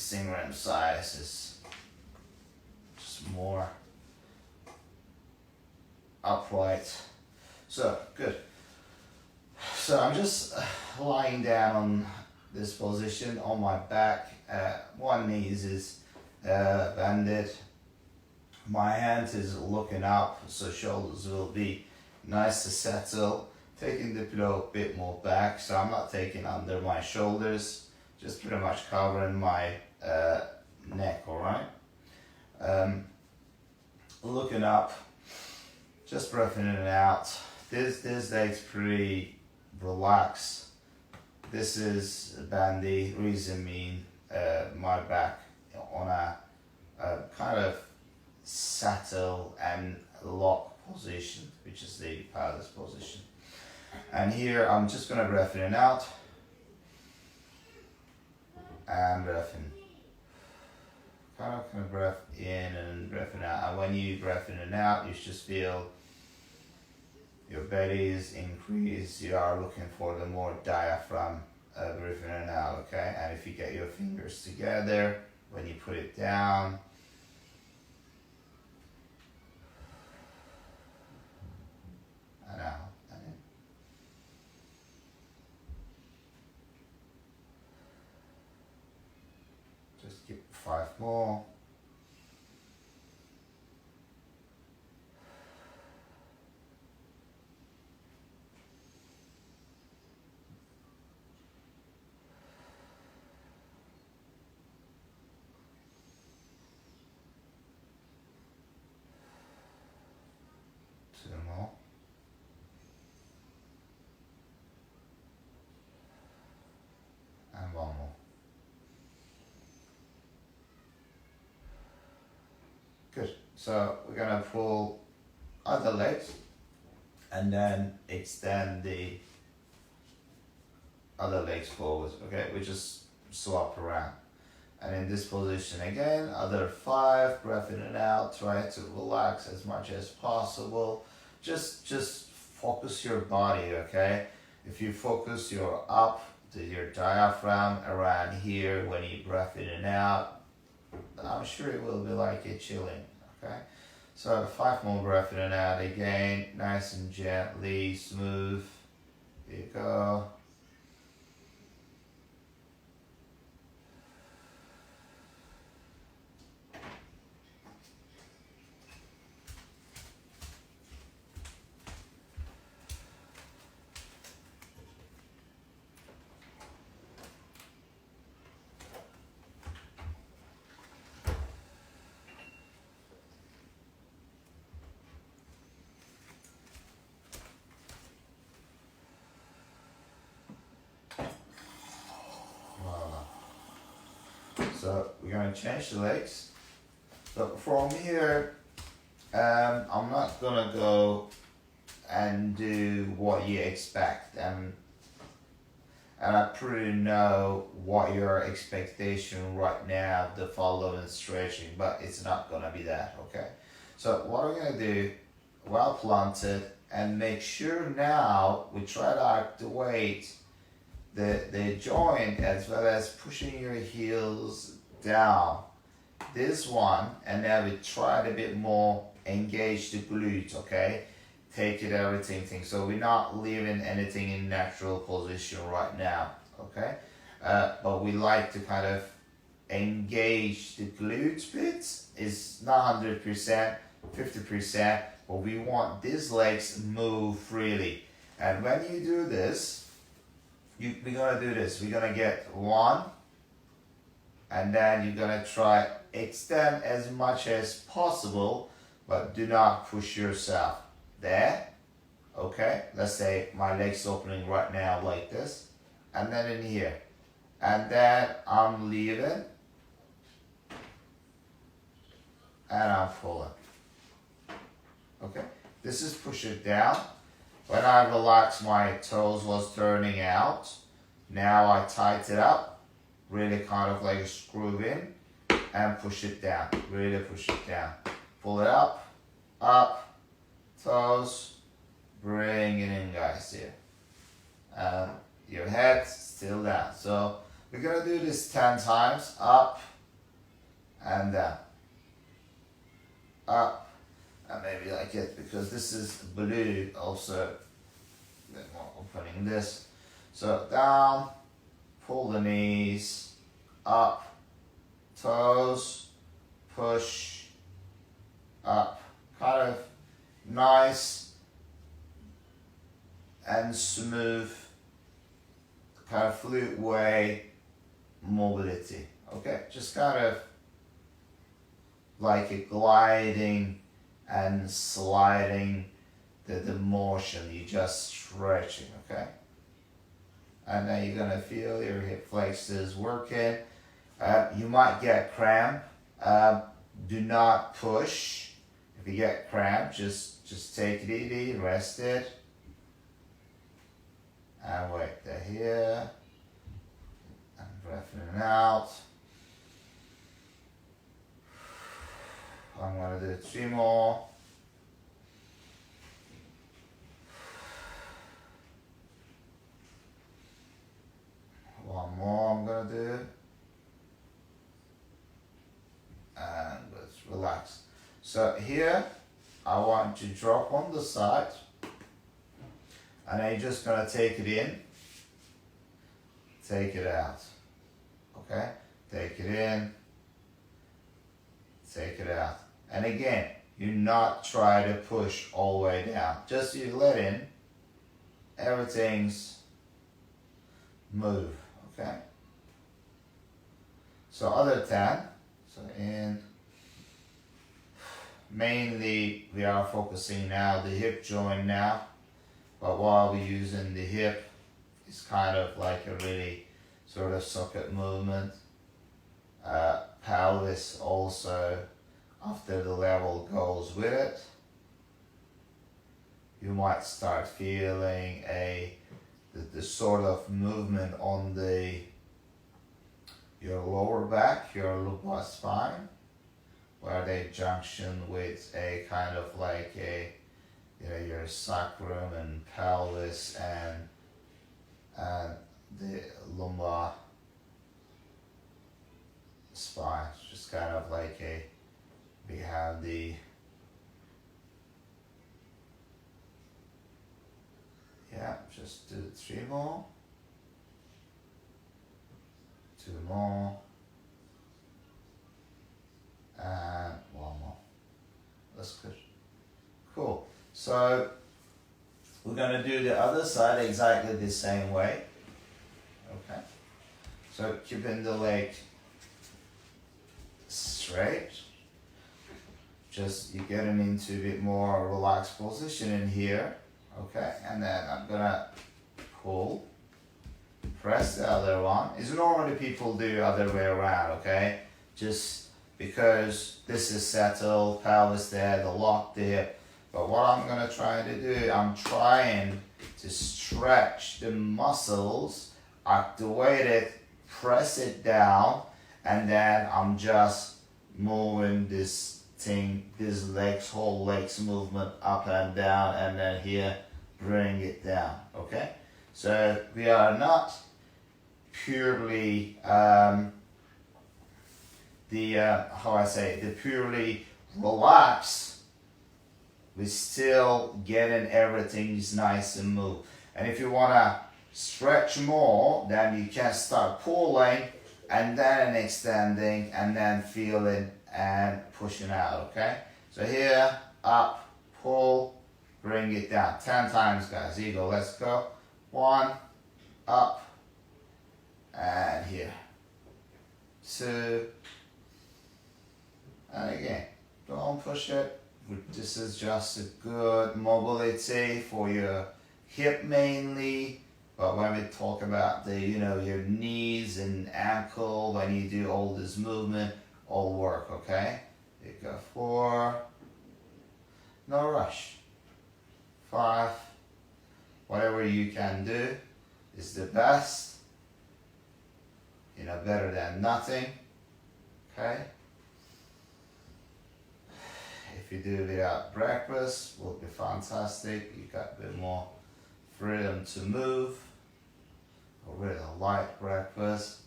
single rim size is just more upright. So good. So I'm just lying down on this position on my back. One knee is bended. My hand is looking up, so shoulders will be nice to settle. Taking the pillow a bit more back, so I'm not taking under my shoulders, just pretty much covering my neck, alright? Looking up, just breathing in and out. This leg's pretty relaxed. This is bandy, reason mean my back on a kind of settle and lock position, which is the pilot's position. And here I'm just gonna breath in and out, and breath in. Kind of breath in and breath in out. And when you breath in and out, you just feel your belly is increased. You are looking for the more diaphragm breathing in and out, okay? And if you get your fingers together, when you put it down, and out, and in. Just keep 5 more. And one more. Good. So we're gonna pull other legs and then extend the other legs forward. Okay, we just swap around. And in this position again, other 5, breath in and out, try to relax as much as possible. Just focus your body, okay? If you focus your your diaphragm around here when you breath in and out, I'm sure it will be like it chilling, okay? So 5 more breath in and out again, nice and gently, smooth. Here you go. So we're going to change the legs. So from here, I'm not going to go and do what you expect. And I pretty know what your expectation right now, the following stretching, but it's not going to be that, okay? So what we're going to do, well planted, and make sure now we try to activate the joint as well as pushing your heels down. This one, and now we try a bit more, engage the glutes, okay? Take it everything. So we're not leaving anything in natural position right now, okay? But we like to kind of engage the glutes bits. It's not 100%, 50%, but we want these legs move freely. And when you do this, we're gonna do this. We're gonna get 1, and then you're gonna try extend as much as possible, but do not push yourself. There, okay? Let's say my leg's opening right now like this, and then in here, and then I'm leaving, and I'm pulling. Okay, this is push it down. When I relax, my toes was turning out. Now I tighten it up, really kind of like a screw in, and push it down, really push it down. Pull it up, toes, bring it in guys here. Your head still down. So we're gonna do this 10 times, up, and down, up, and maybe like it, because this is blue also, then we're opening this. So down, pull the knees, up, toes, push, up, kind of nice and smooth, kind of fluid way mobility. Okay, just kind of like a gliding and sliding the motion, you just stretching, okay? And then you're gonna feel your hip flexors working. You might get cramp. Do not push. If you get cramp, just take it easy, rest it. And wait there here. And breath in and out. I'm gonna do 3 more. One more I'm gonna do. And let's relax. So here, I want to drop on the side. And then you're just gonna take it in, take it out. Okay? Take it in, take it out. And again, you not try to push all the way down. Just you let in, everything's move. Okay? So other 10, so in, mainly we are focusing now the hip joint now, but while we're using the hip, it's kind of like a really sort of socket movement. Pelvis also, after the level goes with it, you might start feeling the sort of movement on your lower back, your lumbar spine, where they junction with a kind of like your sacrum and pelvis and the lumbar spine. It's just kind of like we have just do 3 more, 2 more, and 1 more. That's good. Cool. So we're going to do the other side exactly the same way. Okay. So keeping the leg straight. Just you getting into a bit more relaxed position in here. Okay, and then I'm gonna pull, press the other one. It's normally people do other way around, okay? Just because this is settled, pelvis there, the lock there. But what I'm gonna try to do, I'm trying to stretch the muscles, activate it, press it down, and then I'm just moving this thing, this whole legs movement up and down, and then here, bring it down, okay? So we are not purely, the purely relaxed, we're still getting everything nice and move. And if you wanna stretch more, then you can start pulling, and then extending, and then feeling and pushing out, okay? So here, up, pull, bring it down. 10 times, guys. Here you go. Let's go. 1, up, and here. 2, and again. Don't push it. This is just a good mobility for your hip mainly. But when we talk about your knees and ankle, when you do all this movement, all work, okay? You go 4, no rush. 5, whatever you can do is the best, better than nothing, okay? If you do without breakfast, will be fantastic. You got a bit more freedom to move, or with a light breakfast.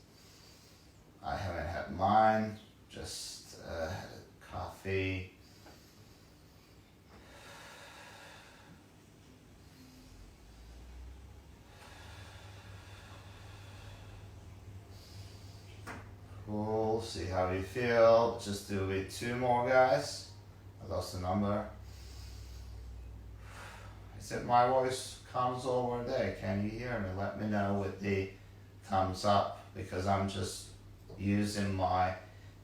I haven't had mine, just comfy. Cool, see how you feel. Just do it 2 more, guys. I lost the number. Is it my voice comes over there? Can you hear me? Let me know with the thumbs up, because I'm just using my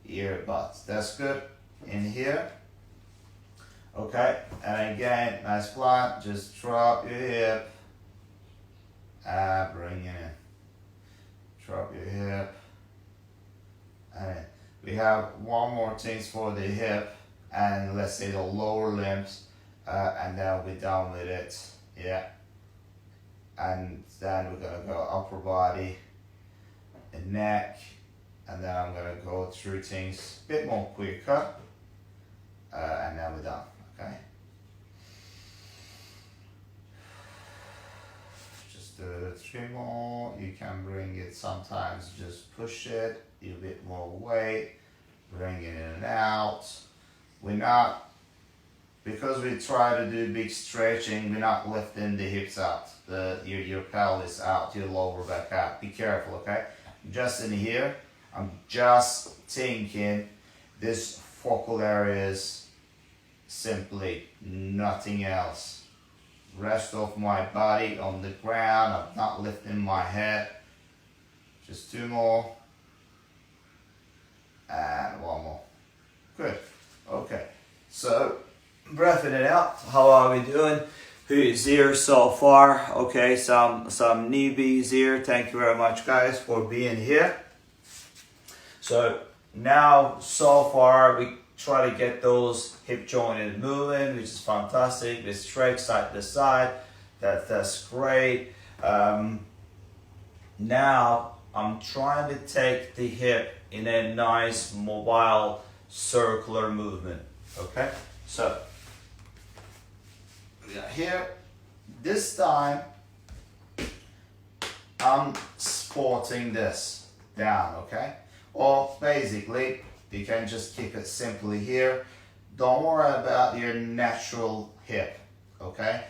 earbuds. That's good. In here. Okay, and again, nice flat. Just drop your hip. Bring it in. Drop your hip. And we have one more thing for the hip, and let's say the lower limbs, and then we'll be done with it. Yeah. And then we're gonna go upper body and neck, and then I'm gonna go through things a bit more quicker, and then we're done. Okay. Just do 3 more. You can bring it sometimes, just push it a bit more weight, bring it in and out. We're not, because we try to do big stretching, we're not lifting the hips out, your pelvis out, your lower back out. Be careful, okay? Just in here, I'm just thinking this focal areas, simply nothing else. Rest of my body on the ground, I'm not lifting my head. Just 2 more. And 1 more. Good. Okay. So, breathing it out. How are we doing? Who is here so far? Okay, some newbies here. Thank you very much, guys, for being here. So, now, so far, we try to get those hip joints moving, which is fantastic. We stretch side to side. That's great. Now, I'm trying to take the hip in a nice mobile circular movement. Okay, so we got here. This time I'm supporting this down, okay? Or basically you can just keep it simply here. Don't worry about your natural hip, okay?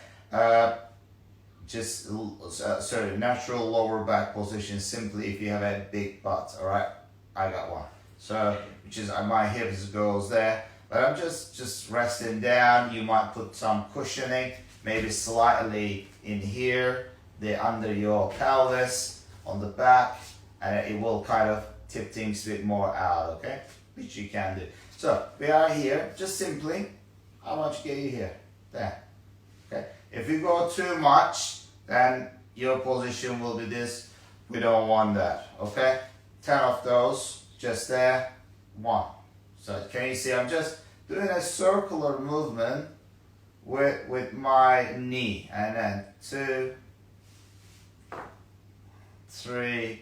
Natural lower back position, simply if you have a big butt. All right, I got one. So, which is my hips goes there, but I'm just resting down. You might put some cushioning, maybe slightly in here, under your pelvis, on the back, and it will kind of tip things a bit more out, okay? Which you can do. So, we are here, just simply, how much get you here? There, okay? If you go too much, then your position will be this. We don't want that, okay? 10 of those, just there, 1. So can you see I'm just doing a circular movement with my knee, and then 2, 3,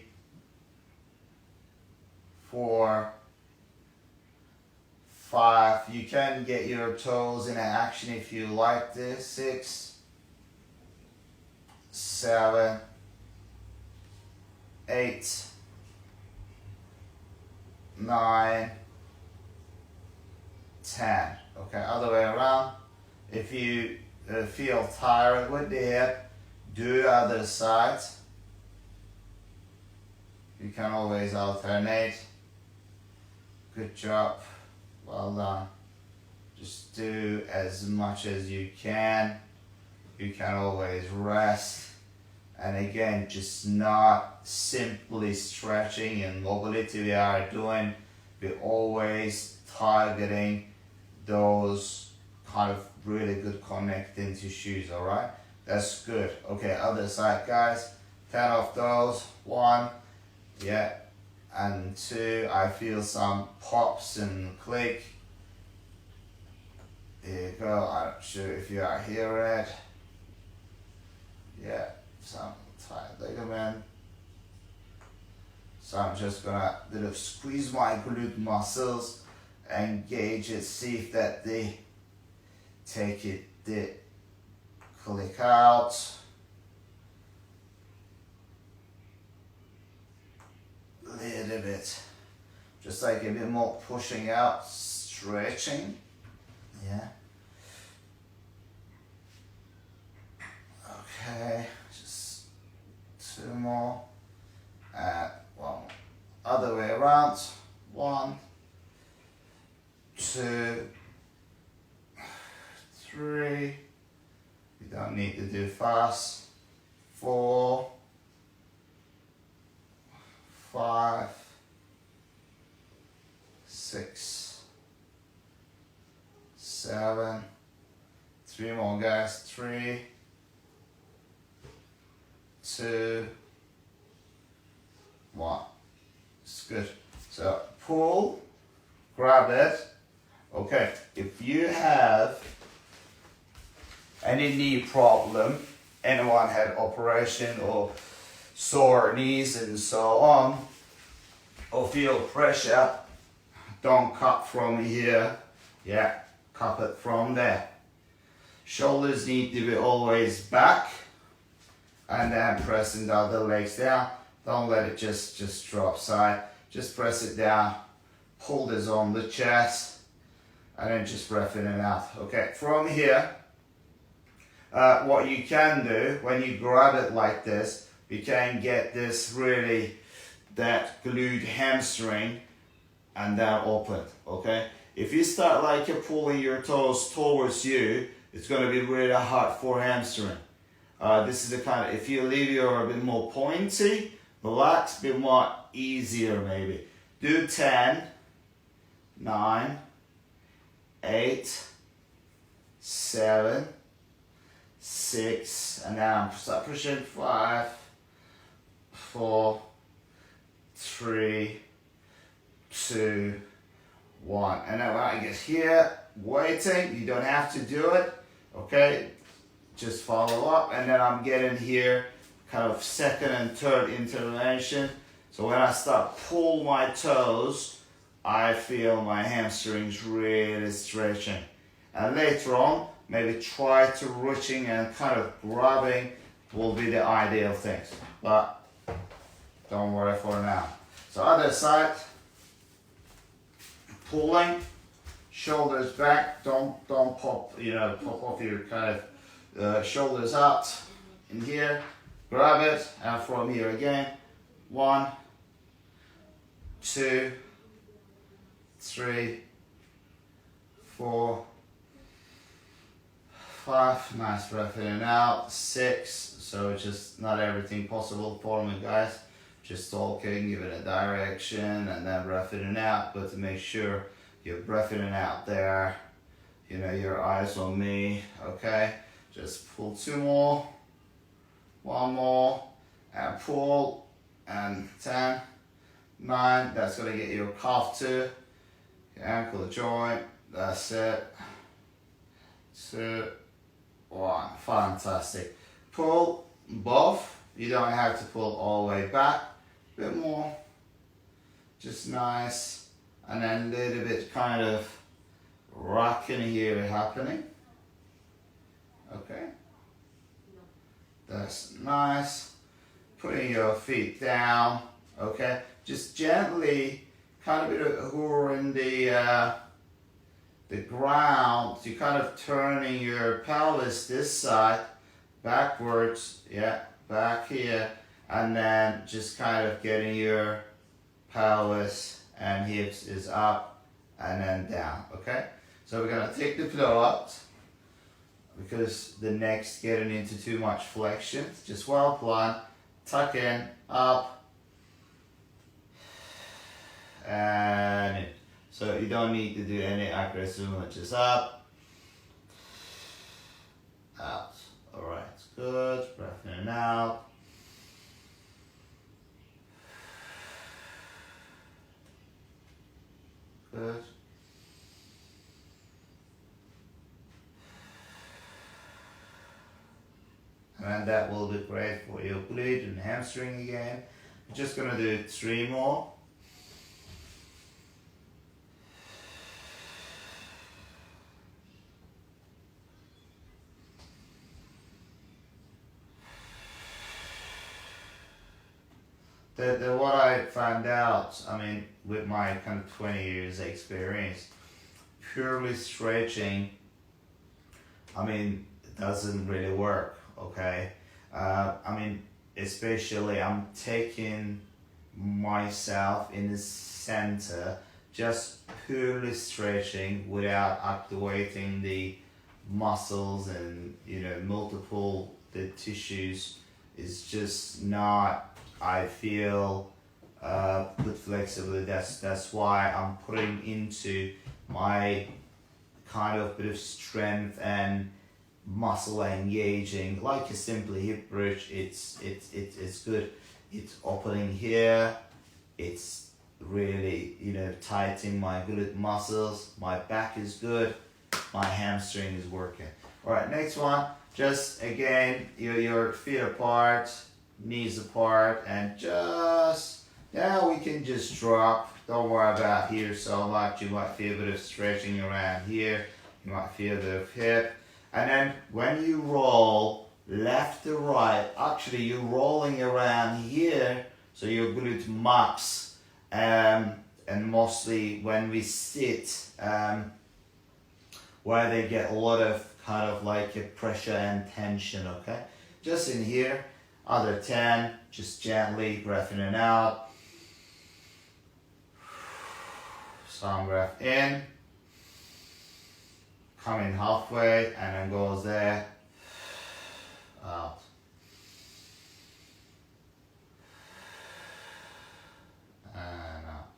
4, 5. You can get your toes in action if you like this. 6, 7, 8, 9, 10. Okay, other way around. If you feel tired with the hip, do the other side. You can always alternate. Good job. Well done. Just do as much as you can. You can always rest. And again, just not simply stretching and mobility we are doing. We're always targeting those kind of really good connecting tissues, all right? That's good. Okay, other side, guys. 10 of those. 1, yeah, and 2. I feel some pops and click. There you go. I'm not sure if you are hearing it. Yeah, some tight ligament. So I'm just gonna squeeze my glute muscles, engage it, see if that they take it, they click out. Little bit, just like a bit more pushing out, stretching. Yeah. Okay, just two more. And one other way around. 1, 2, 3. You don't need to do fast. 4, 5, 6, 7. 3 more, guys. 3, 2, 1. It's good. So pull, grab it. Okay, if you have any knee problem, anyone had operation or sore knees and so on, or feel pressure, don't cut from here. Yeah, cut it from there. Shoulders need to be always back, and then pressing the other legs down. Don't let it just drop side. Just press it down, pull this on the chest, and then just roughing it out. Okay, from here, what you can do when you grab it like this, you can get this really, that glued hamstring, and then open. Okay, if you start like you're pulling your toes towards you, it's going to be really hard for hamstring. This is the kind of, if you leave your a bit more pointy, relax, a bit more easier maybe. Do 10, 9, 8, 7, 6, and now start pushing. 5, 4, 3, 2, 1. And then when I get here, waiting, you don't have to do it, okay? Just follow up, and then I'm getting here, kind of second and third intervention. So when I start pull my toes, I feel my hamstrings really stretching. And later on, maybe try to reaching and kind of grabbing will be the ideal things. But don't worry for now. So other side, pulling, shoulders back. Don't pop, pop off your kind of shoulders out in here. Grab it, and from here again. 1, 2, 3, 4, 5. Nice breath in and out. 6. So just not everything possible for me, guys. Just talking, give it a direction, and then breath in and out. But to make sure you're breath in and out there, your eyes on me. Okay, just pull 2 more. 1 more, and pull, and 10, 9, that's going to get your calf to your ankle joint. That's it. 2, 1. Fantastic. Pull both. You don't have to pull all the way back. A bit more. Just nice. And then a little bit kind of rocking here happening. Okay. That's nice. Putting your feet down. Okay. Just gently kind of hovering the ground. You're kind of turning your pelvis this side backwards. Yeah, back here. And then just kind of getting your pelvis and hips is up and then down. Okay. So we're going to take the pillow out, because the neck's getting into too much flexion. Just well planned. Tuck in, up, and in. So you don't need to do any aggressive movement. Just up, out. Alright, good. Breath in and out. Good. And that will be great for your glute and hamstring again. We're just going to do 3 more. What I found out, with my kind of 20 years experience, purely stretching, I mean, it doesn't really work, okay? I mean, especially I'm taking myself in the center, just purely stretching without activating the muscles and, you know, multiple the tissues is just not, I feel, good flexibility. That's why I'm putting into my kind of bit of strength and muscle engaging, like a simply hip bridge. It's good. It's opening here. It's really, you know, tightening my glute muscles. My back is good. My hamstring is working. All right, next one. Just again, your feet apart, knees apart, and just now we can just drop. Don't worry about here so much. You might feel a bit of stretching around here. You might feel a bit of hip. And then when you roll left to right, actually you're rolling around here, so your glute max. And mostly when we sit, where they get a lot of kind of like a pressure and tension, okay? Just in here, other 10, just gently breath in and out. Some breath in, coming halfway, and then goes there, out. And out.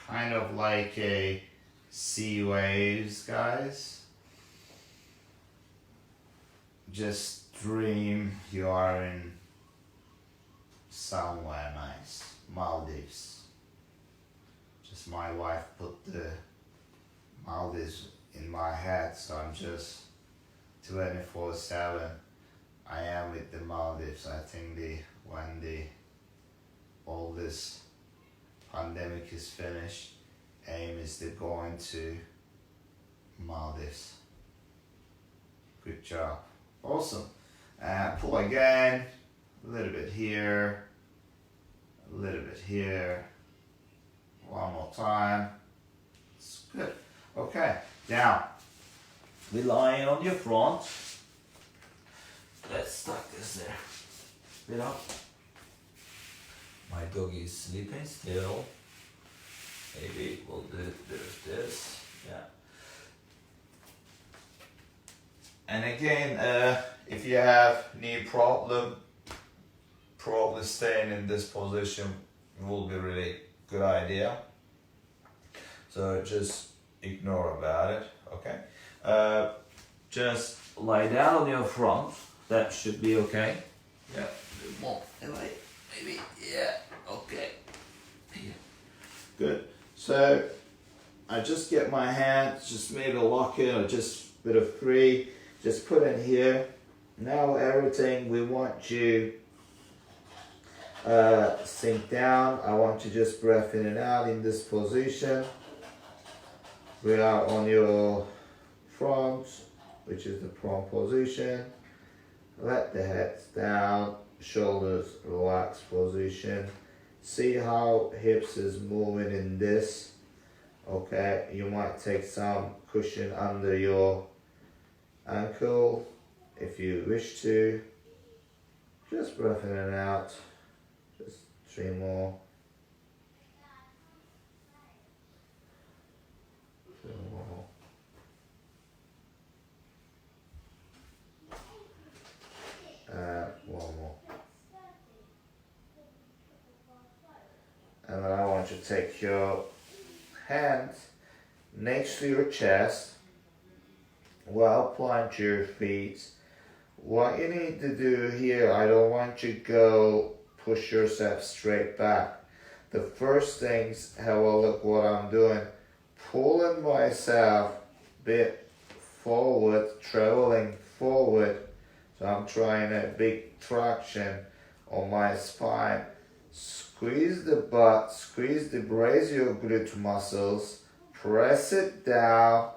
Kind of like a sea waves, guys. Just dream you are in somewhere nice, Maldives. Just my wife put the Maldives in my head, so I'm just 24/7. I am with the Maldives. I think when all this pandemic is finished, aim is to go into Maldives. Good job. Awesome. Pull again. A little bit here. A little bit here. One more time. It's good. Okay. Now, we're lying on your front. Let's tuck this there. Bit up. My doggy is sleeping still. Maybe we'll do a bit of this. Yeah. And again, if you have knee problem, probably staying in this position will be really good idea. So just ignore about it, okay? Just lie down on your front. That should be okay. Yeah, a bit more. Maybe, yeah, okay. Yeah. Good. So I just get my hands, just maybe lock it or just a bit of free. Just put in here. Now everything we want you sink down. I want you just breath in and out in this position. We are on your front, which is the prone position. Let the head down, shoulders relaxed position. See how hips is moving in this. Okay, you might take some cushion under your ankle if you wish to. Just breath in and out. Just 3 more. 2 more. One more. And then I want you to take your hands next to your chest. Well, plant your feet. What you need to do here, I don't want you to go push yourself straight back. The first things, have a look what I'm doing. Pulling myself a bit forward, traveling forward. So I'm trying a big traction on my spine. Squeeze the butt, brace your glute muscles, press it down,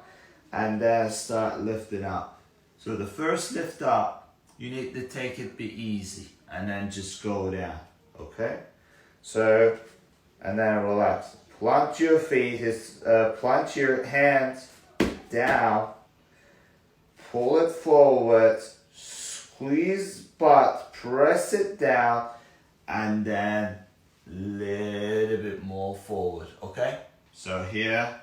and then start lifting up. So the first lift up, you need to take it be easy, and then just go down, okay? So and then relax. Plant your feet, plant your hands down, pull it forward, squeeze butt, press it down, and then little bit more forward, okay? So here,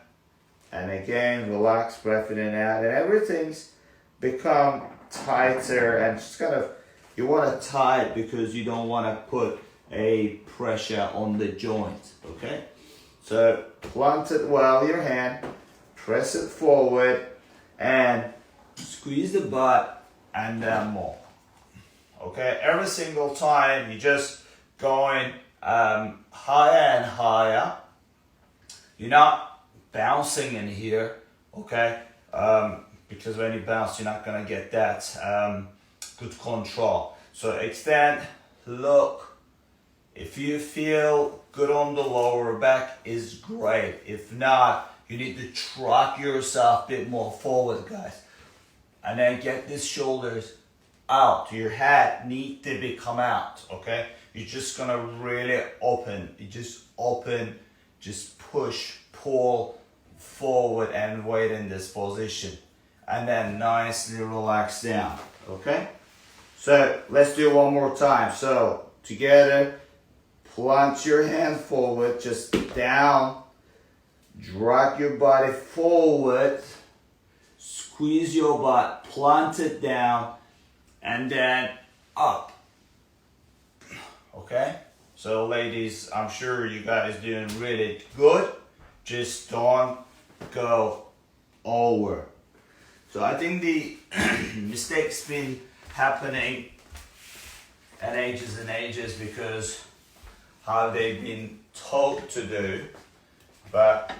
and again, relax, breath in and out, and everything's become tighter, and just kind of, you want to tie it because you don't want to put a pressure on the joint, okay? So plant it well, your hand, press it forward, and squeeze the butt, and then more. Okay, every single time you just going higher and higher. You're not bouncing in here, okay? Because when you bounce, you're not gonna get that good control. So extend, look. If you feel good on the lower back, is great. If not, you need to track yourself a bit more forward, guys. And then get these shoulders out. Your head need to be come out, okay? You're just gonna really open. You just open, just push, pull forward and wait in this position. And then nicely relax down, okay? So let's do it one more time. So together, plant your hand forward, just down, drag your body forward, squeeze your butt, plant it down, and then up. Okay? So ladies, I'm sure you guys doing really good. Just don't go over. So I think the mistakes been happening at ages and ages because how they've been told to do. But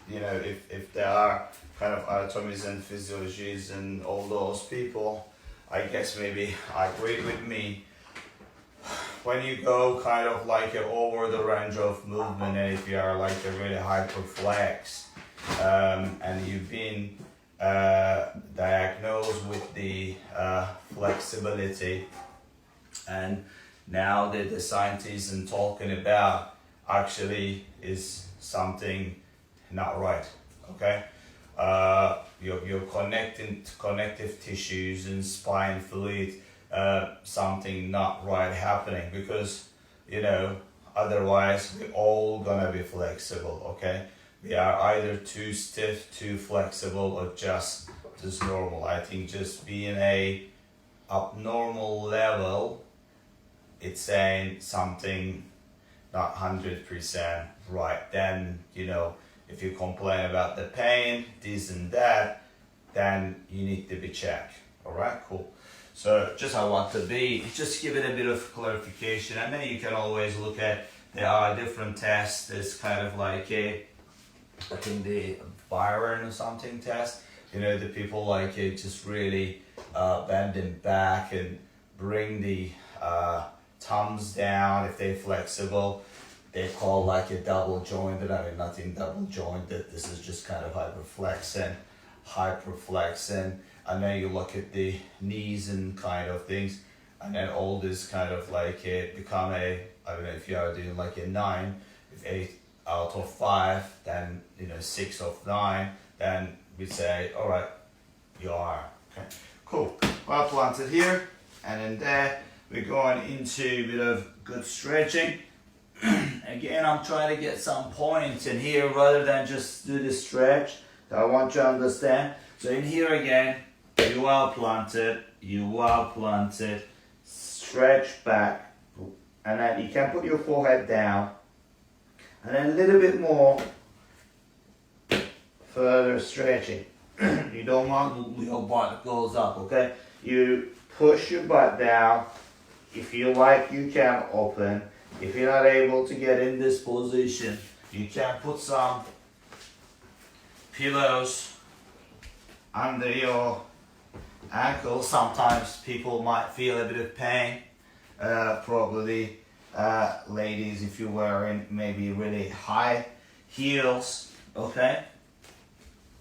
you know, if there are kind of anatomies and physiologies and all those people, I guess maybe agree with me. When you go kind of like over the range of movement, and if you are like a really hyperflex, and you've been diagnosed with the flexibility, and now that the scientists are talking about actually is something not right, okay? Your connective tissues and spine fluid, something not right happening, because you know otherwise we're all gonna be flexible, okay? We are either too stiff, too flexible, or just normal. I think just being a abnormal level, it's saying something not 100% right. Then you know, if you complain about the pain, this and that, then you need to be checked. All right, cool. So just I want to just give it a bit of clarification, and then you can always look at, there are different tests. There's kind of like I think the Byron or something test. You know, the people like it just really bending back and bring the thumbs down if they're flexible. They call like a double jointed. I mean, nothing double jointed. This is just kind of hyperflexing. And then you look at the knees and kind of things, and then all this kind of like become I don't know if you are doing like a 9, if 8 out of 5, then you know 6 of 9, then we say, all right, you are okay, cool. Well planted here, and then there we're going into a bit of good stretching. Again, I'm trying to get some points in here rather than just do the stretch. So I want you to understand. So in here again, you are planted, stretch back, and then you can put your forehead down, and then a little bit more further stretching. You don't want your butt goes up, okay? You push your butt down. If you like, you can open. If you're not able to get in this position, you can put some pillows under your ankles. Sometimes people might feel a bit of pain. Probably ladies, if you're wearing maybe really high heels, okay?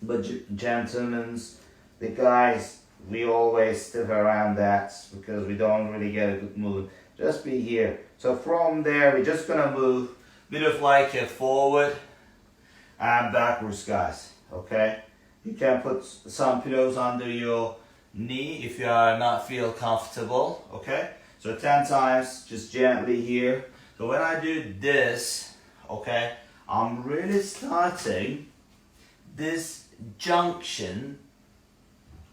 But gentlemen, the guys, we always stick around that because we don't really get a good move. Just be here. So from there, we're just gonna move bit of like a forward and backwards, guys. Okay, you can put some pillows under your knee if you are not feel comfortable. Okay, so 10 times, just gently here. So when I do this, okay, I'm really starting this junction,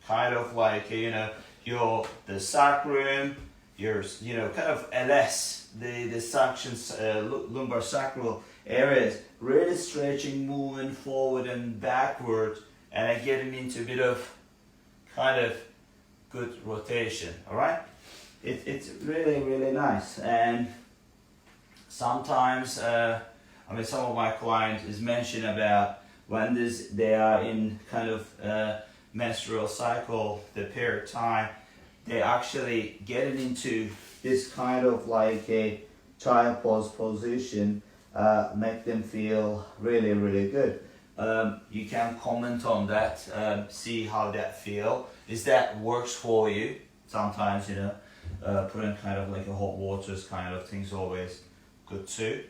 kind of like, you know, the sacrum, your, you know, kind of LS, the sections, lumbar sacral areas, really stretching, moving forward and backward, and getting into a bit of kind of good rotation. All right, it's really, really nice. And sometimes, I mean, some of my clients is mention about when they are in kind of menstrual cycle, the period time, they actually getting into this kind of like a child pose position, make them feel really, really good. You can comment on that, see how that feel. Is that works for you? Sometimes, you know, putting kind of like a hot waters kind of things always good too.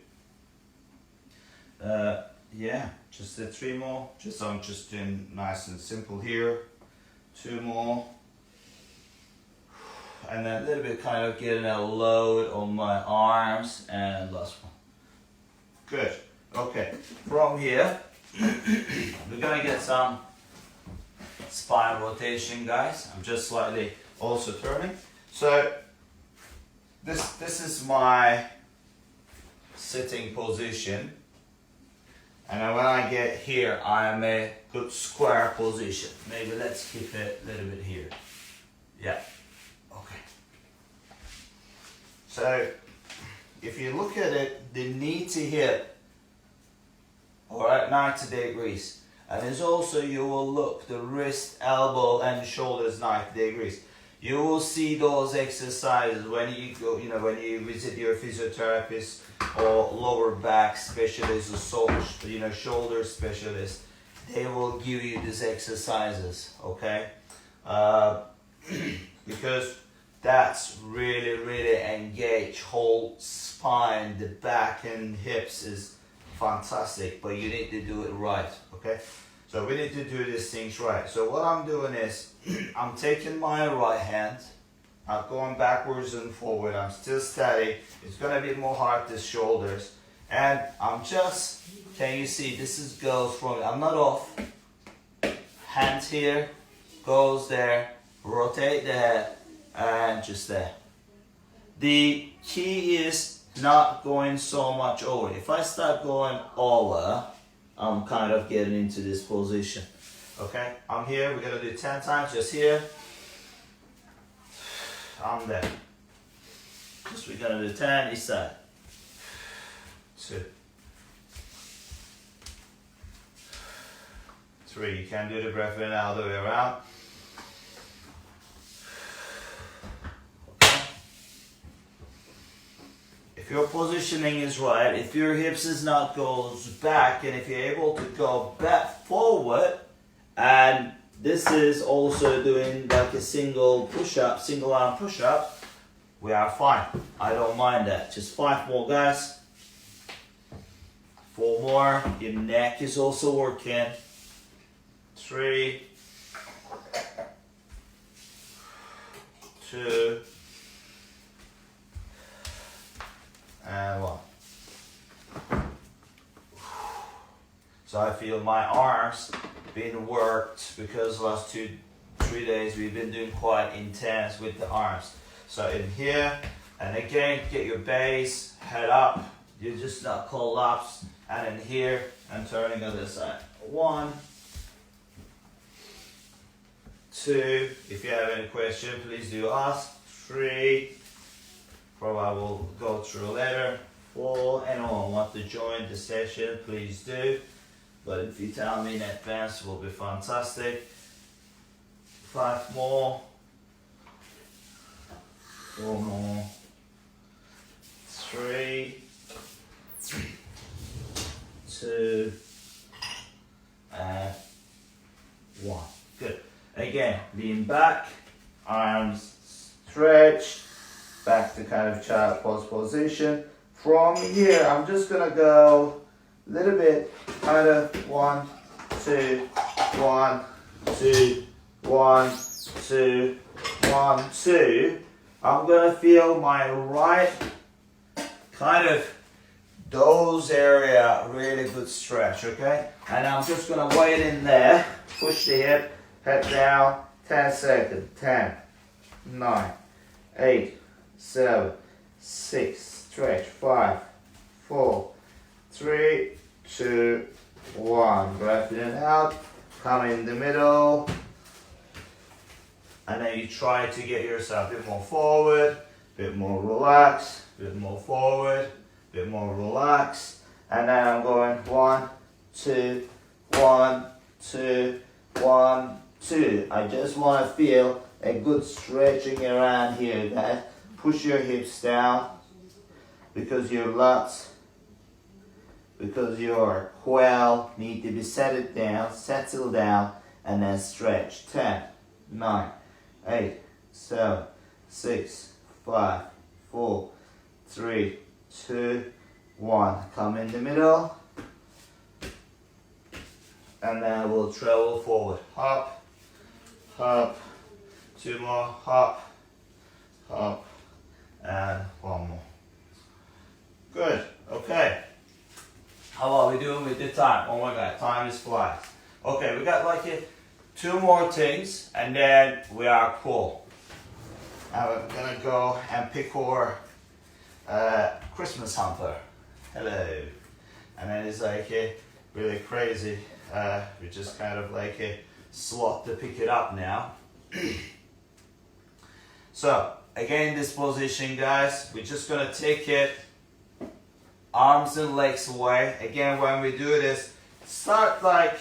Yeah, just the 3 more. I'm just doing nice and simple here. 2 more. And then a little bit kind of getting a load on my arms, and last one. Good. Okay, from here, we're gonna get some spine rotation, guys. I'm just slightly also turning. So this is my sitting position. And then when I get here, I am a good square position. Maybe let's keep it a little bit here. Yeah, okay. So, if you look at it, the knee to hip, all right, 90 degrees. And there's also, you will look, the wrist, elbow, and shoulders 90 degrees. You will see those exercises when you go, you know, when you visit your physiotherapist or lower back specialist or so, you know, shoulder specialist. They will give you these exercises, okay? Because that's really, really engage whole spine, the back and hips is fantastic, but you need to do it right, okay? So we need to do these things right. So what I'm doing is, I'm taking my right hand, I'm going backwards and forward, I'm still steady. It's gonna be more hard to shoulders. And I'm just, can you see, this is goes from, I'm not off, hand here, goes there, rotate the head, and just there. The key is not going so much over. If I start going over, I'm kind of getting into this position. Okay, I'm here, we're gonna do 10 times, just here. I'm there. Just we're gonna do 10 each side. 2. 3, you can do the breath in all the way around. Okay. If your positioning is right, if your hips is not goes back, and if you're able to go back forward, and this is also doing like a single push-up, single arm push-up, we are fine. I don't mind that. Just 5 more, guys. 4 more. Your neck is also working. 3, 2, and 1. So I feel my arms being worked because last 2-3 days we've been doing quite intense with the arms. So in here, and again, get your base, head up, you just not collapse, and in here, and turning on this side. 1, 2, if you have any question, please do ask. 3, probably I will go through later. 4, anyone want to join the session, please do. But if you tell me in advance, it will be fantastic. 5 more. 4 more. 3, 2, and 1. Good. Again, lean back, arms stretched, back to kind of child pose position. From here, I'm just gonna go a little bit kind of 1, 2, 1, 2, 1, 2, 1, 2. I'm gonna feel my right kind of those area really good stretch, okay? And I'm just gonna wait in there, push the hip, head down, 10 seconds, 10, 9, 8, 7, 6, stretch, 5, 4, 3, 2, 1. Breath in and out, come in the middle, and then you try to get yourself a bit more forward, a bit more relaxed, a bit more forward, a bit more relaxed, and then I'm going 1, 2, 1, 2, 1, 2. I just want to feel a good stretching around here, guys. Push your hips down because your lats, because your quail need to be settled down, settle down, and then stretch. 10, 9, 8, 7, 6, 5, 4, 3, 2, 1. Come in the middle, and then we'll travel forward. Hop, hop, 2 more, hop, hop, and 1 more. Good, okay. How are we doing with the time? Oh my god, time is flying. Okay, we got like 2 more things, and then we are cool. Now we're gonna go and pick our Christmas hamper. Hello. And then it's like really crazy. We just kind of like a slot to pick it up now. So again, this position, guys, we're just gonna take it arms and legs away. Again, when we do this, start like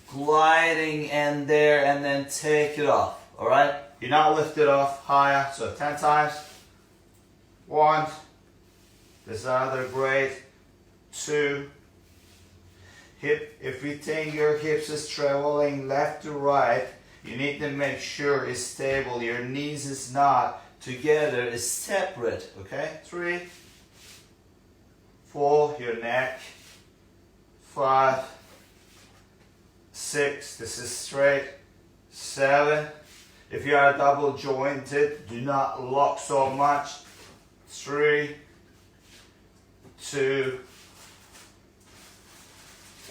gliding in there and then take it off. All right, you're not lift it off higher. So 10 times. 1, this other great. 2, hip. If you think your hips is traveling left to right, you need to make sure it's stable. Your knees is not together, it's separate. Okay, 3, 4, your neck. 5, 6, this is straight. 7, if you are double jointed, do not lock so much. 3, 2,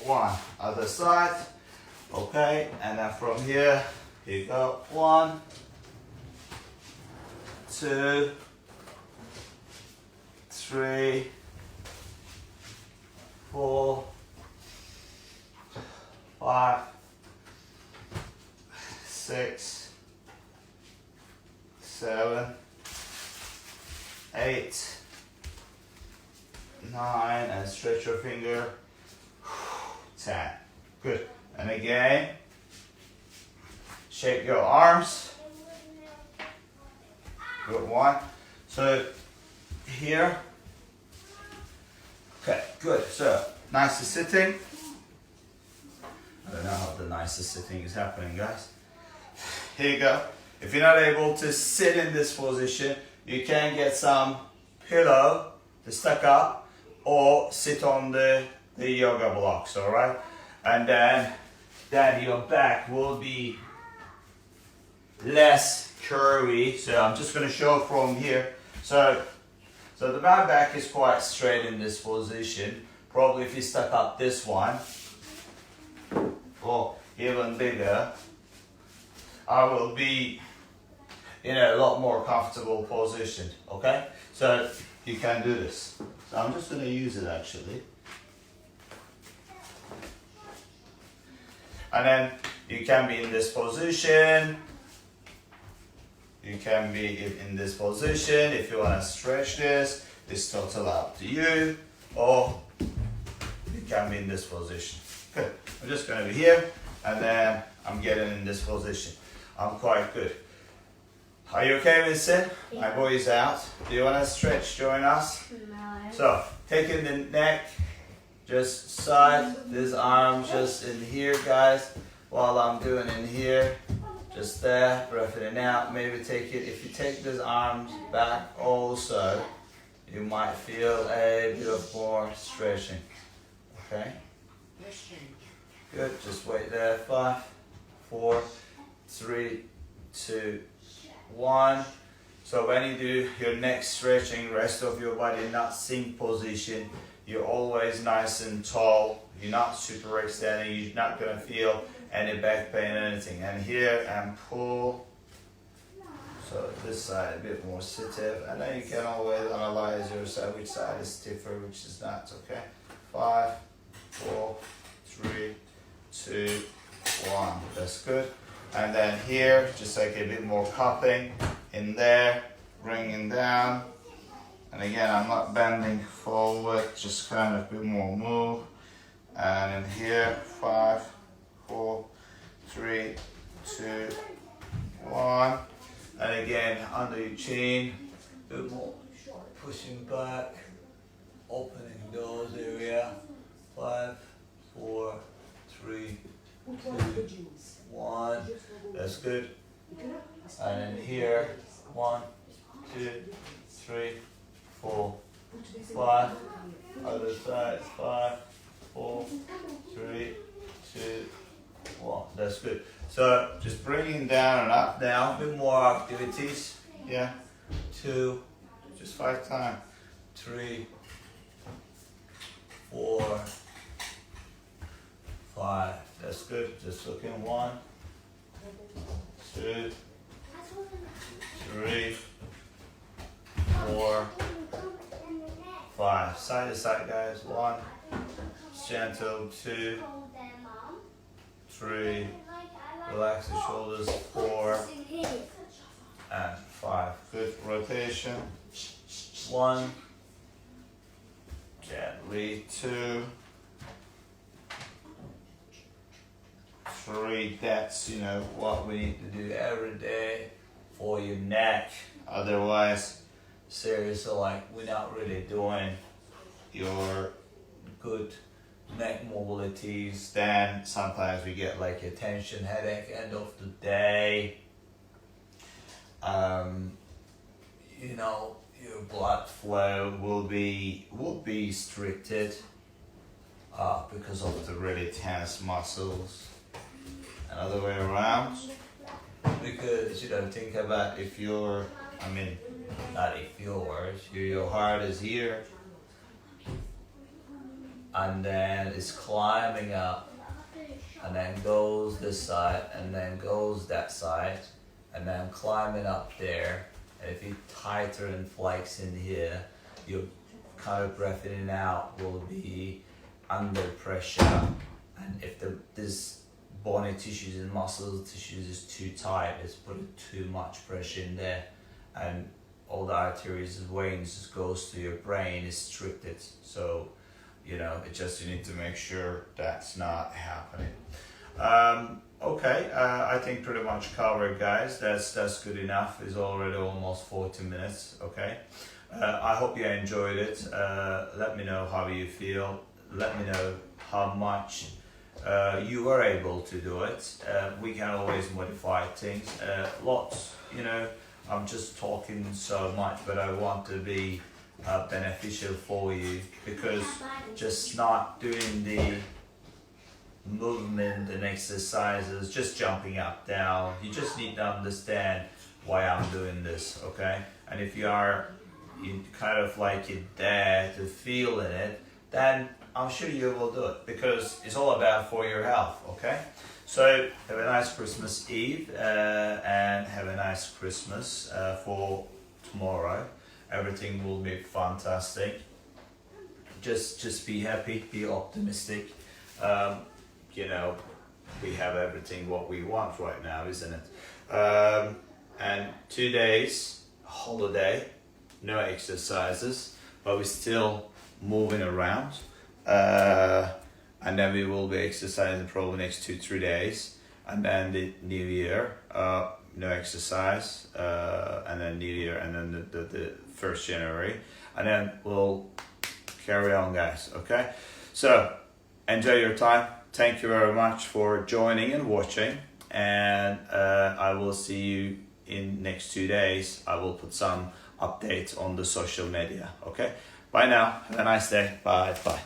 1. Other side. Okay, and then from here you go. 1, 2, 3, 4, 5, 6, 7, 8, 9, and stretch your finger. 10. Good. And again, shake your arms. Good. 1. So here. Okay, good. So nice sitting. I don't know how the nicest sitting is happening, guys. Here you go. If you're not able to sit in this position, you can get some pillow to stack up or sit on the yoga blocks, all right? And then your back will be less curvy. So I'm just going to show from here. So my back is quite straight in this position. Probably if you stack up this one, or even bigger, I will be in a lot more comfortable position, okay? So you can do this. So I'm just going to use it actually. And then you can be in this position. You can be in this position. If you want to stretch this, it's totally up to you. Or you can be in this position. Good. I'm just going to be here, and then I'm getting in this position. I'm quite good. Are you okay with it? Yeah. My boy is out. Do you want to stretch? Join us? No. So, taking the neck, just side, this arm just in here, guys. While I'm doing in here, just there, breath in and out. Maybe take it, if you take this arms back also, you might feel a bit of more stretching. Okay? Good, just wait there. 5, 4, 3, 2, 1. So when you do your neck stretching, rest of your body not sink position, you're always nice and tall. You're not super extending. You're not gonna feel any back pain or anything. And here, and pull. So this side a bit more stiff, and then you can always analyze your side, which side is stiffer, which is not. Okay. 5, 4, 3, 2, 1. That's good. And then here, just like a bit more cupping in there, bringing down. And again, I'm not bending forward, just kind of a bit more move. And in here, 5, 4, 3, 2, 1. And again, under your chin, a bit more pushing back, opening those area. 5, 4, 3, 2, 1. That's good. And then here, 1, 2, 3, 4, 5. Other side, 5, 4, 3, 2, 1. That's good. So just bringing down and up now. A bit more activities. Yeah. 2, just 5 times. 3, 4, 5. That's good. Just looking. 1, 2, 3, 4, 5. Side to side, guys. 1, gentle. 2, 3. Relax the shoulders. 4 and 5. Good rotation. 1. Gently. 2, 3. That's what we need to do every day for your neck. Otherwise, seriously, like we're not really doing your good neck mobilities. Then sometimes we get like a tension headache end of the day. Your blood flow will be restricted because of the really tense muscles. Another way around, because think about if your heart is here and then it's climbing up and then goes this side and then goes that side and then climbing up there, and if you tighter and flex in here, your kind of breath in and out will be under pressure, and if this bony tissues and muscle tissues is too tight, it's putting too much pressure in there, and all the arteries and veins just goes to your brain is restricted. So you need to make sure that's not happening. Okay, I think pretty much covered, guys. That's good enough. It's already almost 40 minutes. Okay, I hope you enjoyed it. Let me know how you feel. Let me know how much you were able to do it. We can always modify things. Lots, I'm just talking so much, but I want to be beneficial for you, because just not doing the movement and exercises, just jumping up, down, you just need to understand why I'm doing this, okay? And if you kind of like you're there to feel in it, then I'm sure you will do it, because it's all about for your health, okay? So have a nice Christmas Eve and have a nice Christmas for tomorrow. Everything will be fantastic. Just be happy, be optimistic. We have everything what we want right now, isn't it? And 2 days holiday, no exercises, but we're still moving around. And then we will be exercising probably next 2-3 days, and then the New Year, no exercise, and then New Year, and then the 1st January, and then we'll carry on, guys. Okay, so enjoy your time. Thank you very much for joining and watching, and I will see you in next 2 days. I will put some updates on the social media. Okay, bye now. Have a nice day. Bye.